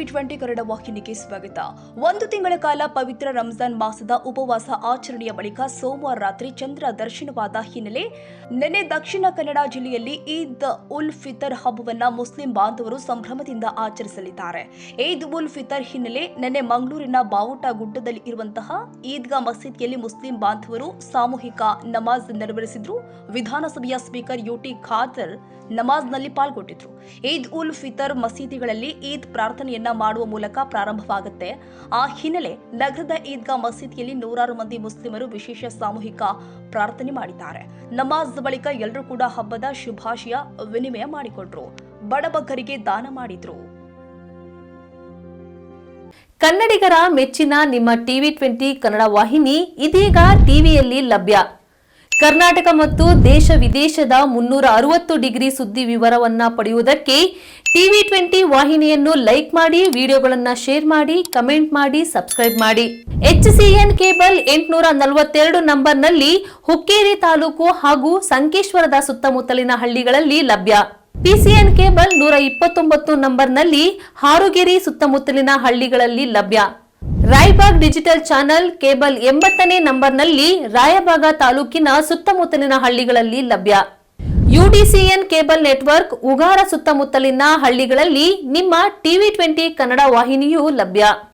TV20 Kannada ವಾಹಿನಿಗೆ ಸ್ವಾಗತ. ಒಂದು ತಿಂಗಳ ಕಾಲ ಪವಿತ್ರ ರಂಜಾನ್ ಮಾಸದ ಉಪವಾಸ ಆಚರಣೆಯ ಬಳಿಕ ಸೋಮವಾರ ರಾತ್ರಿ ಚಂದ್ರ ದರ್ಶನವಾದ ಹಿನ್ನೆಲೆ ನಿನ್ನೆ ದಕ್ಷಿಣ ಕನ್ನಡ ಜಿಲ್ಲೆಯಲ್ಲಿ ಈದ್ ಉಲ್ ಫಿತರ್ ಹಬ್ಬವನ್ನು ಮುಸ್ಲಿಂ ಬಾಂಧವರು ಸಂಭ್ರಮದಿಂದ ಆಚರಿಸಲಿದ್ದಾರೆ. ಈದ್ ಉಲ್ ಫಿತರ್ ಹಿನ್ನೆಲೆ ನಿನ್ನೆ ಮಂಗಳೂರಿನ ಬಾವುಟ ಗುಡ್ಡದಲ್ಲಿ ಇರುವಂತಹ ಈದ್ಗಾ ಮಸೀದಿಯಲ್ಲಿ ಮುಸ್ಲಿಂ ಬಾಂಧವರು ಸಾಮೂಹಿಕ ನಮಾಜ್ ನೆರವೇರಿಸಿದ್ರು. ವಿಧಾನಸಭೆಯ ಸ್ಪೀಕರ್ ಯುಟಿ ಖಾದರ್ ನಮಾಜ್ನಲ್ಲಿ ಪಾಲ್ಗೊಂಡಿದ್ರು. ಈದ್ ಉಲ್ ಫಿತರ್ ಮಸೀದಿಗಳಲ್ಲಿ ಈದ್ ಪ್ರಾರ್ಥನೆಯನ್ನ ಮಾಡುವ ಮೂಲಕ ಪ್ರಾರಂಭವಾಗುತ್ತೆ. ಆ ಹಿನ್ನೆಲೆ ನಗರದ ಈದ್ಗಾ ಮಸೀದಿಯಲ್ಲಿ ನೂರಾರು ಮಂದಿ ಮುಸ್ಲಿಮರು ವಿಶೇಷ ಸಾಮೂಹಿಕ ಪ್ರಾರ್ಥನೆ ಮಾಡಿದ್ದಾರೆ. ನಮಾಜ್ ಬಳಿಕ ಎಲ್ಲರೂ ಕೂಡ ಹಬ್ಬದ ಶುಭಾಶಯ ವಿನಿಮಯ ಮಾಡಿಕೊಂಡ್ರು. ಬಡಬಗ್ಗರಿಗೆ ದಾನ ಮಾಡಿದ್ರು. ಕನ್ನಡಿಗರ ಮೆಚ್ಚಿನ ನಿಮ್ಮ TV20 ಕನ್ನಡ ವಾಹಿನಿ ಇದೀಗ ಟಿವಿಯಲ್ಲಿ ಲಭ್ಯ. ಕರ್ನಾಟಕ ಮತ್ತು ದೇಶ ವಿದೇಶದ 360 ಡಿಗ್ರಿ ಸುದ್ದಿ ವಿವರವನ್ನ ಪಡೆಯುವುದಕ್ಕೆ TV20 ವಾಹಿನಿಯನ್ನು ಲೈಕ್ ಮಾಡಿ, ವಿಡಿಯೋಗಳನ್ನು ಶೇರ್ ಮಾಡಿ, ಕಮೆಂಟ್ ಮಾಡಿ, ಸಬ್ಸ್ಕ್ರೈಬ್ ಮಾಡಿ. HCN ಕೇಬಲ್ 842 ನಂಬರ್ನಲ್ಲಿ ಹುಕ್ಕೇರಿ ತಾಲೂಕು ಹಾಗೂ ಸಂಕೇಶ್ವರದ ಸುತ್ತಮುತ್ತಲಿನ ಹಳ್ಳಿಗಳಲ್ಲಿ ಲಭ್ಯ. PCN ಕೇಬಲ್ 129 ನಂಬರ್ನಲ್ಲಿ ಹಾರುಗೆರೆ ಸುತ್ತಮುತ್ತಲಿನ ಹಳ್ಳಿಗಳಲ್ಲಿ ಲಭ್ಯ. ರಾಯಬಾಗ್ ಡಿಜಿಟಲ್ ಚಾನೆಲ್ ಕೇಬಲ್ 80ನೇ ನಂಬರ್ನಲ್ಲಿ ರಾಯಬಾಗ ತಾಲೂಕಿನ ಸುತ್ತಮುತ್ತಲಿನ ಹಳ್ಳಿಗಳಲ್ಲಿ ಲಭ್ಯ. UDCN ಕೇಬಲ್ ನೆಟ್ವರ್ಕ್ ಉಗಾರ ಸುತ್ತಮುತ್ತಲಿನ ಹಳ್ಳಿಗಳಲ್ಲಿ ನಿಮ್ಮ TV20 ಕನ್ನಡ ವಾಹಿನಿಯೂ ಲಭ್ಯ.